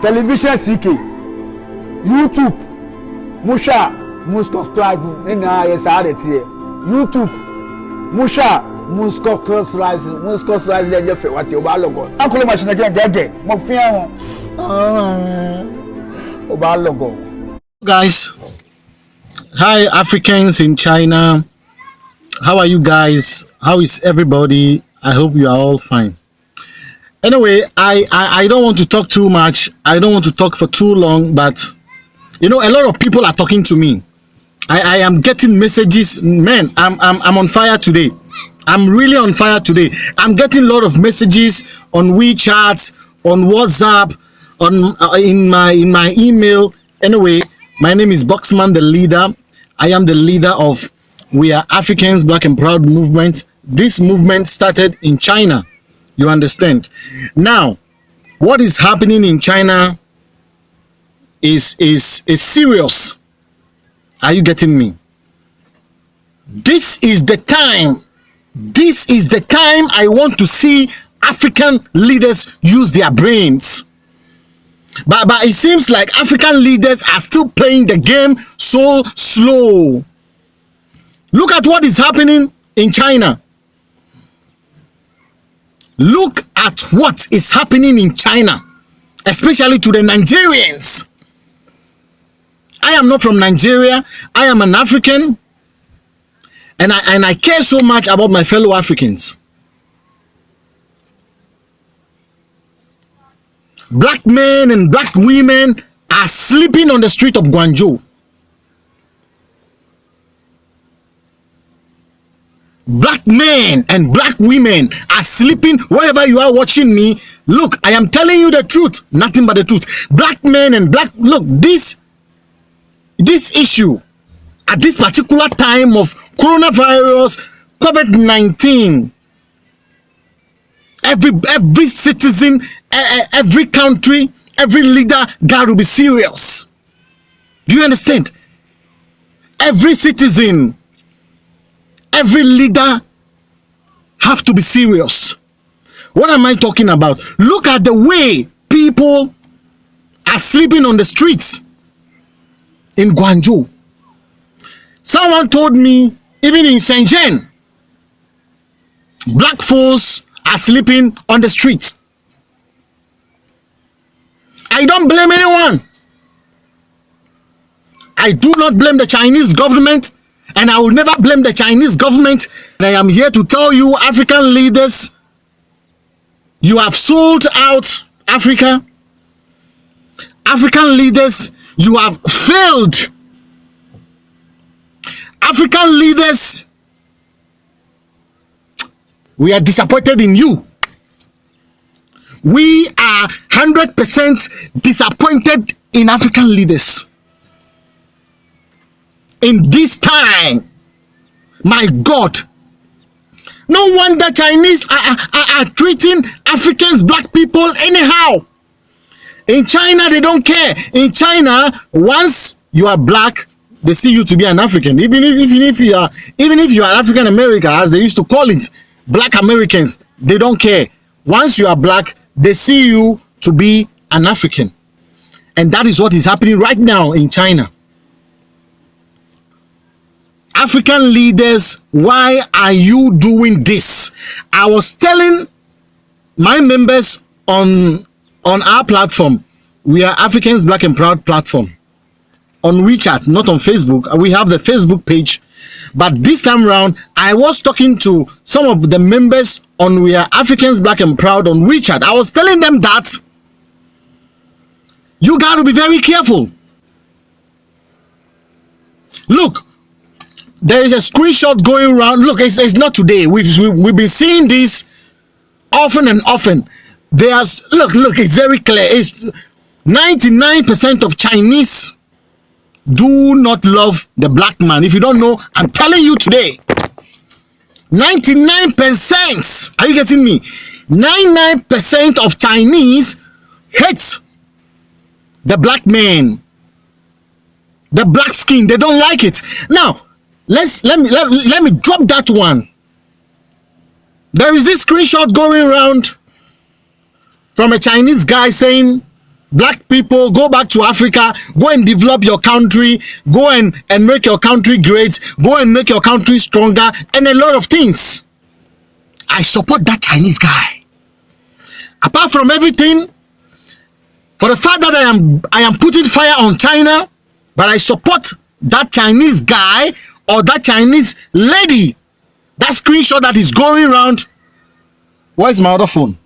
television CK, YouTube, Musha, subscribe, yes, YouTube, Musha, cross-rise, then you feel what you are logo. Uncle Machine again, Mofia, logo. Guys, hi Africans in China. How are you guys? How is everybody? I hope you are all fine. Anyway, I don't want to talk too much. I don't want to talk for too long, but you know, a lot of people are talking to me. I am getting messages. Man, I'm on fire today. I'm really on fire today. I'm getting a lot of messages on WeChat, on WhatsApp, on in my email. Anyway, my name is Boxman, the leader. I am the leader of We Are Africans Black and Proud movement. This movement started in China. You understand? Now, what is happening in China is serious. Are you getting me? This is the time. This is the time I want to see African leaders use their brains. But it seems like African leaders are still playing the game so slow. Look at what is happening in China. Look at what is happening in China, especially to the Nigerians. I am not from Nigeria. I am an African, and I care so much about my fellow Africans. Black men and black women are sleeping on the street of Guangzhou. Black men and black women are sleeping wherever you are watching me. Look, I am telling you the truth, nothing but the truth. Black men and black, look, this issue at this particular time of coronavirus, COVID-19, every citizen, every country, every leader got to be serious. Do you understand? Every citizen, every leader have to be serious. What am I talking about? Look at the way people are sleeping on the streets in Guangzhou. Someone told me even in Shenzhen, black folks are sleeping on the streets. I don't blame anyone. I do not blame the Chinese government, and I will never blame the Chinese government. And I am here to tell you, African leaders, you have sold out Africa. African leaders, you have failed. African leaders, we are disappointed in you. We are 100% disappointed in African leaders. In this time, my God, no wonder Chinese are treating Africans, black people anyhow. In China, they don't care. In China, once you are black, they see you to be an African. Even if you are African American, as they used to call it, black Americans, they don't care. Once you are black, they see you to be an African. And that is what is happening right now in China. African leaders, why are you doing this? I was telling my members on our platform, We Are Africans Black and Proud platform, on WeChat, not on Facebook. We have the Facebook page. But this time around, I was talking to some of the members on We Are Africans Black and Proud on WeChat. I was telling them that you got to be very careful. Look, there is a screenshot going around. Look, it's not today. We've been seeing this often and often. There's look, it's very clear. It's 99% of Chinese do not love the black man. If you don't know, I'm telling you today. 99%. Are you getting me? 99% of Chinese hate the black man, the black skin. They don't like it. Now, let me drop that one. There is this screenshot going around from a Chinese guy saying black people, go back to Africa, go and develop your country, go and make your country great, go and make your country stronger, and a lot of things. I support that Chinese guy. Apart from everything, for the fact that I am putting fire on China, but I support that Chinese guy or that Chinese lady. That screenshot that is going around. Where's my other phone?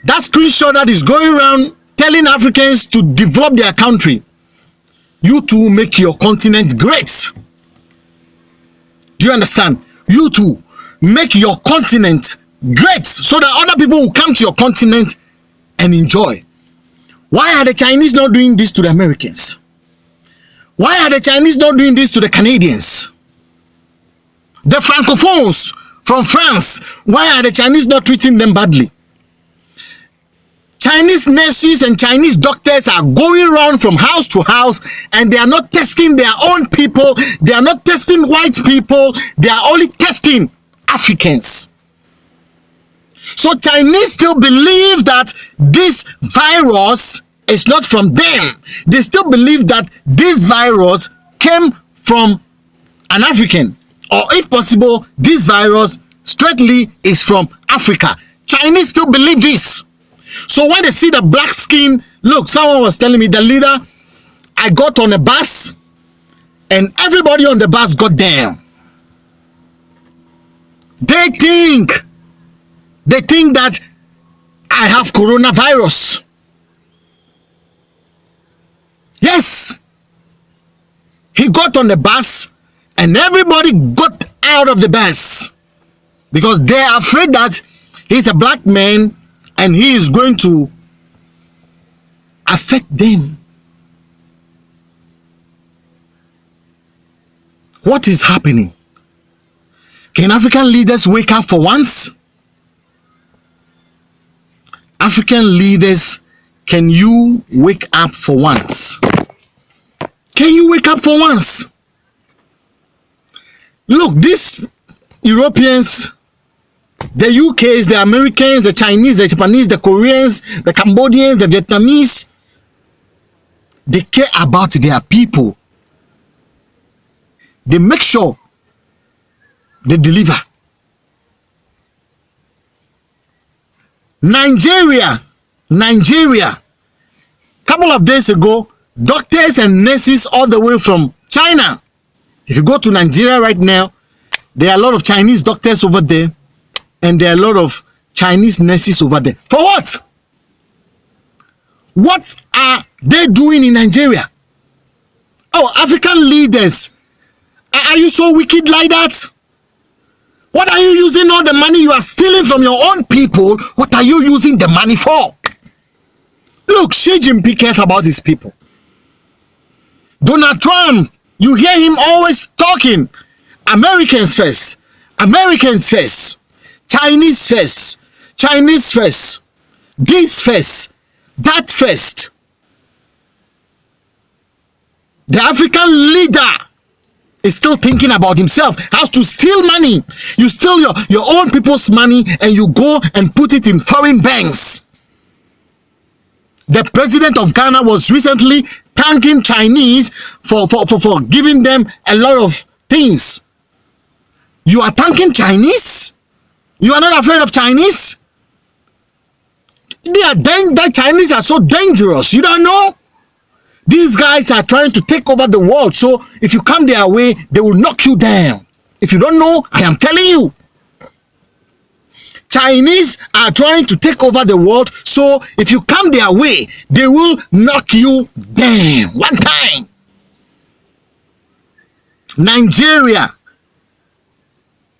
That screenshot that is going around telling Africans to develop their country. You too make your continent great. Do you understand? You too make your continent great so that other people will come to your continent and enjoy. Why are the Chinese not doing this to the Americans? Why are the Chinese not doing this to the Canadians? The Francophones from France, why are the Chinese not treating them badly? Chinese nurses and Chinese doctors are going around from house to house and they are not testing their own people. They are not testing white people. They are only testing Africans. So Chinese still believe that this virus is not from them. They still believe that this virus came from an African. Or if possible, this virus straightly is from Africa. Chinese still believe this. So when they see the black skin, look, someone was telling me, the leader, I got on a bus and everybody on the bus got down. They think that I have coronavirus. Yes. He got on the bus and everybody got out of the bus because they are afraid that he's a black man and he is going to affect them. What is happening? Can African leaders wake up for once? African leaders, can you wake up for once? Can you wake up for once? Look, these Europeans, the UKs, the Americans, the Chinese, the Japanese, the Koreans, the Cambodians, the Vietnamese, they care about their people. They make sure they deliver. Nigeria, couple of days ago, doctors and nurses all the way from China. If you go to Nigeria right now, there are a lot of Chinese doctors over there and there are a lot of Chinese nurses over there. For what? What are they doing in Nigeria? Oh, African leaders, are you so wicked like that? What are you using all the money you are stealing from your own people? What are you using the money for? Look, Xi Jinping cares about his people. Donald Trump, you hear him always talking. Americans first. Americans first. Chinese first. Chinese first. This first. That first. The African leader is still thinking about himself, how to steal money. You steal your own people's money and you go and put it in foreign banks. The president of Ghana was recently thanking Chinese for giving them a lot of things. You are thanking Chinese? You are not afraid of Chinese? The Chinese are so dangerous. You don't know? These guys are trying to take over the world. So if you come their way, they will knock you down. If you don't know, I am telling you. Chinese are trying to take over the world. So if you come their way, they will knock you down. One time. Nigeria.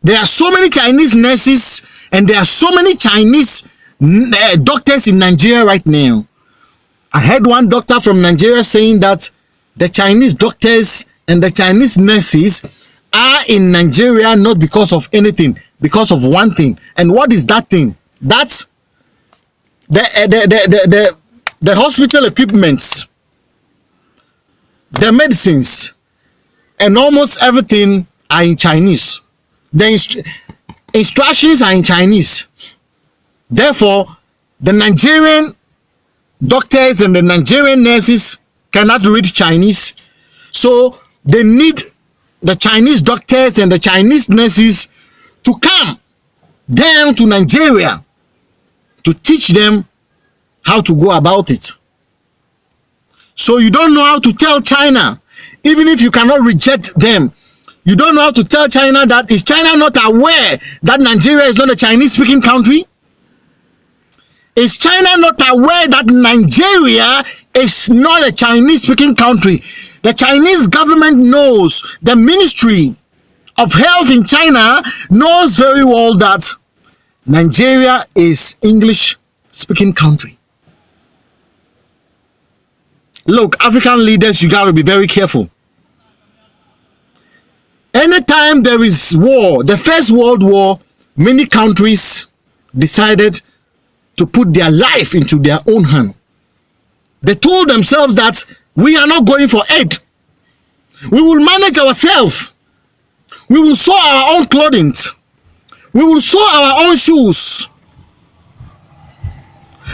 There are so many Chinese nurses and there are so many Chinese doctors in Nigeria right now. I heard one doctor from Nigeria saying that the Chinese doctors and the Chinese nurses are in Nigeria not because of anything, because of one thing. And what is that thing? That's the hospital equipments, the medicines, and almost everything are in Chinese. The instructions are in Chinese. Therefore, the Nigerian doctors and the Nigerian nurses cannot read Chinese. So they need the Chinese doctors and the Chinese nurses to come down to Nigeria to teach them how to go about it. So you don't know how to tell China, even if you cannot reject them, you don't know how to tell China that, is China not aware that Nigeria is not a Chinese speaking country? Is China not aware that Nigeria is not a Chinese speaking country? The Chinese government knows, the Ministry of Health in China knows very well that Nigeria is English speaking country. Look, African leaders, you got to be very careful. Anytime there is war, the First World War, many countries decided to put their life into their own hand. They told themselves that we are not going for aid. We will manage ourselves. We will sew our own clothing. We will sew our own shoes.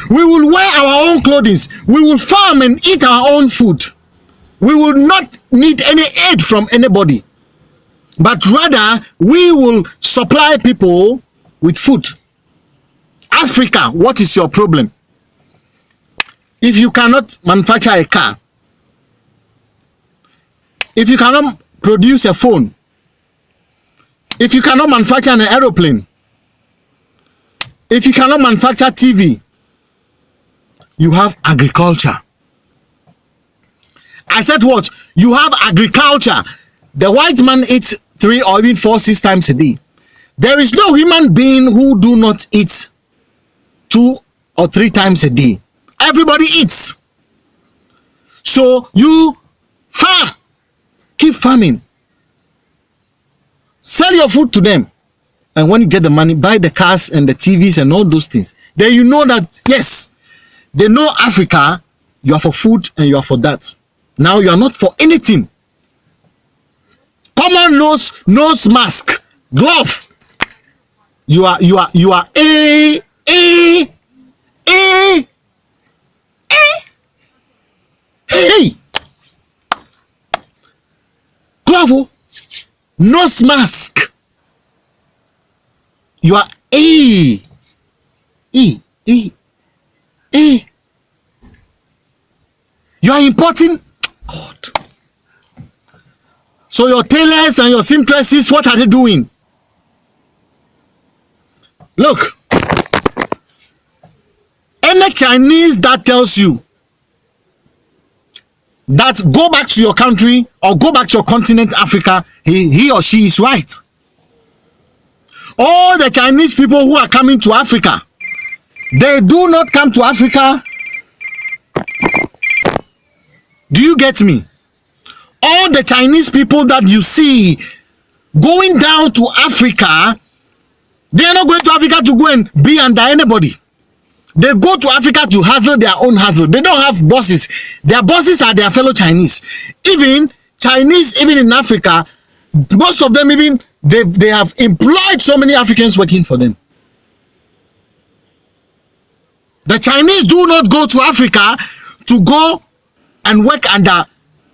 We will wear our own clothing. We will farm and eat our own food. We will not need any aid from anybody, but rather we will supply people with food. Africa, what is your problem? If you cannot manufacture a car, if you cannot produce a phone, if you cannot manufacture an aeroplane, if you cannot manufacture TV, you have agriculture. I said what? You have agriculture. The white man eats 3 or even 4, 6 times a day. There is no human being who do not eat 2 or 3 times a day. Everybody eats. So you farm. Keep farming. Sell your food to them. And when you get the money, buy the cars and the TVs and all those things. Then you know that, yes, they know Africa, you are for food and you are for that. Now you are not for anything. Common nose mask, glove. You are a hey, glove, nose mask. You are a. You are importing God. So your tailors and your seamstresses, what are they doing? Look, any Chinese that tells you that go back to your country or go back to your continent, Africa, he or she is right. All the Chinese people who are coming to Africa, they do not come to Africa. Do you get me? All the Chinese people that you see going down to Africa, they are not going to Africa to go and be under anybody. They go to Africa to hustle their own hustle. They don't have bosses. Their bosses are their fellow Chinese. Even Chinese, even in Africa, most of them even, they have employed so many Africans working for them. The Chinese do not go to Africa to go and work under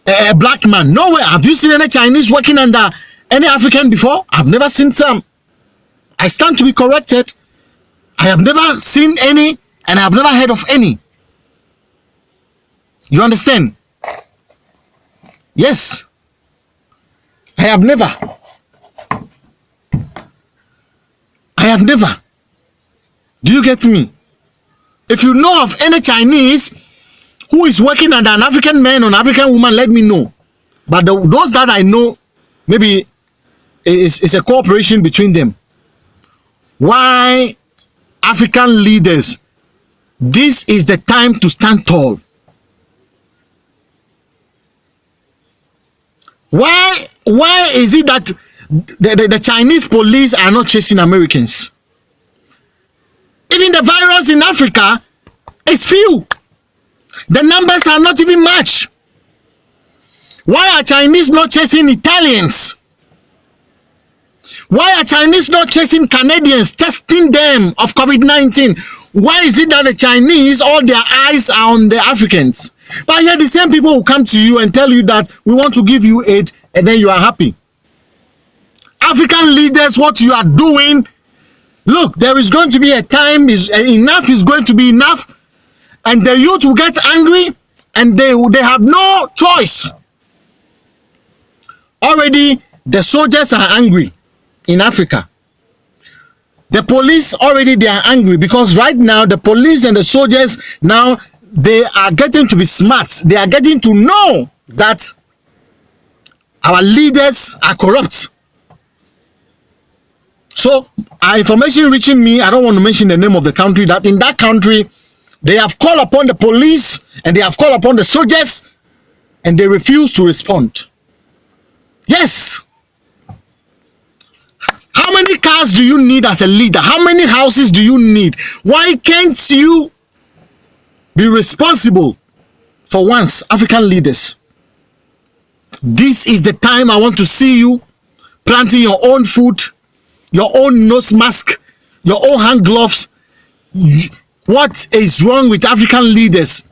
a black man. Nowhere. Have you seen any Chinese working under any African before? I've never seen some. I stand to be corrected. I have never seen any, and I have never heard of any. You understand? Yes. I have never. I have never. Do you get me? If you know of any Chinese who is working under an African man or an African woman, let me know. But those that I know, maybe it's a cooperation between them. Why, African leaders, this is the time to stand tall. Why is it that the Chinese police are not chasing Americans? Even the virus in Africa is few. The numbers are not even much. Why are Chinese not chasing Italians? Why are Chinese not chasing Canadians, testing them of COVID-19? Why is it that the Chinese, all their eyes are on the Africans? But yet the same people will come to you and tell you that we want to give you aid, and then you are happy. African leaders, what you are doing, look, there is going to be a time, enough is going to be enough, and the youth will get angry, and they have no choice. Already, the soldiers are angry in Africa. The police already, they are angry because right now the police and the soldiers now, they are getting to be smart. They are getting to know that our leaders are corrupt. So our information reaching me, I don't want to mention the name of the country, that in that country they have called upon the police and they have called upon the soldiers and they refuse to respond. Yes. How many cars do you need as a leader? How many houses do you need? Why can't you be responsible for once, African leaders? This is the time I want to see you planting your own food, your own nose mask, your own hand gloves. What is wrong with African leaders?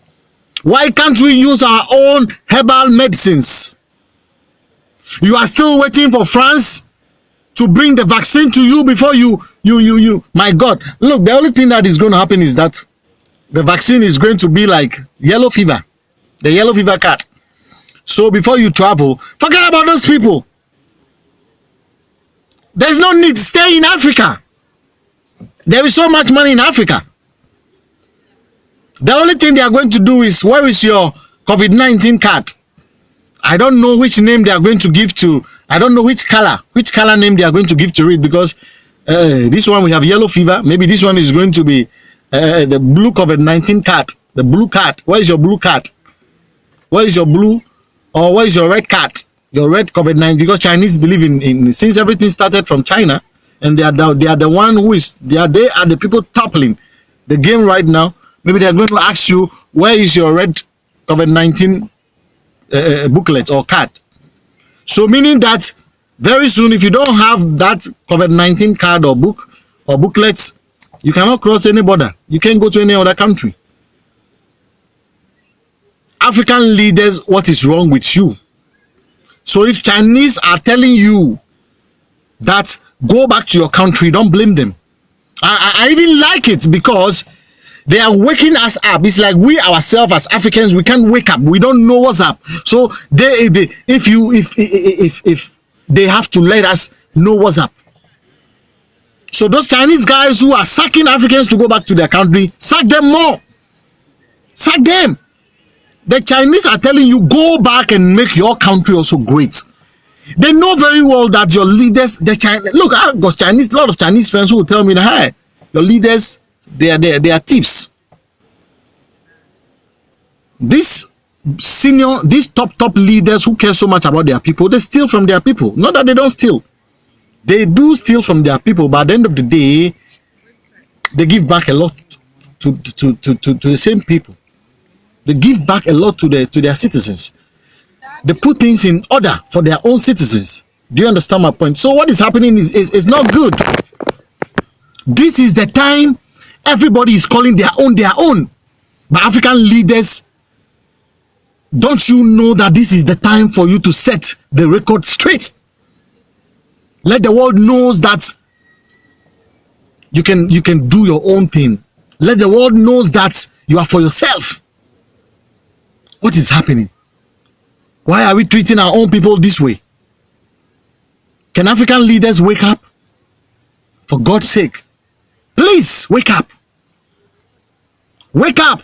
Why can't we use our own herbal medicines? You are still waiting for France to bring the vaccine to you before you. My God, look, the only thing that is going to happen is that the vaccine is going to be like yellow fever, the yellow fever card. So before you travel, forget about those people. There's no need to stay in Africa. There is so much money in Africa. The only thing they are going to do is, where is your COVID-19 card? I don't know which name they are going to give to. I don't know which color name they are going to give to it, because this one we have yellow fever. Maybe this one is going to be the blue COVID-19 card. The blue card. Where is your blue card? Where is your blue, or where is your red card? Your red COVID-19, because Chinese believe in since everything started from China, and they are the one who is they are the people toppling the game right now. Maybe they are going to ask you, where is your red COVID-19 booklet or card? So meaning that very soon, if you don't have that COVID-19 card or book or booklets, you cannot cross any border. You can't go to any other country. African leaders, what is wrong with you? So if Chinese are telling you that go back to your country, don't blame them. I even like it, because they are waking us up. It's like we ourselves as Africans, we can't wake up. We don't know what's up. So if they have to let us know what's up. So those Chinese guys who are sucking Africans to go back to their country, suck them more. Suck them. The Chinese are telling you, go back and make your country also great. They know very well that your leaders, look, I've got a lot of Chinese friends who will tell me that, hey, your leaders, they are thieves. These top leaders who care so much about their people, they steal from their people. Not that they don't steal. They do steal from their people, but at the end of the day, they give back a lot to the same people. They give back a lot to their citizens. They put things in order for their own citizens. Do you understand my point? So what is happening is not good. This is the time everybody is calling their own. But African leaders, don't you know that this is the time for you to set the record straight? Let the world knows that you can do your own thing. Let the world knows that you are for yourself. What is happening? Why are we treating our own people this way? Can African leaders wake up? For God's sake, please wake up. Wake up.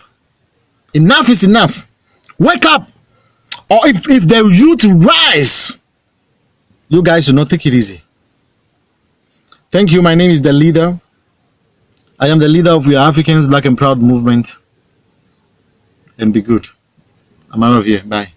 Enough is enough. Wake up. Or if the youth rise, you guys will not take it easy. Thank you. My name is the leader. I am the leader of We Are Africans Black and Proud movement. And be good. I'm out of here. Bye.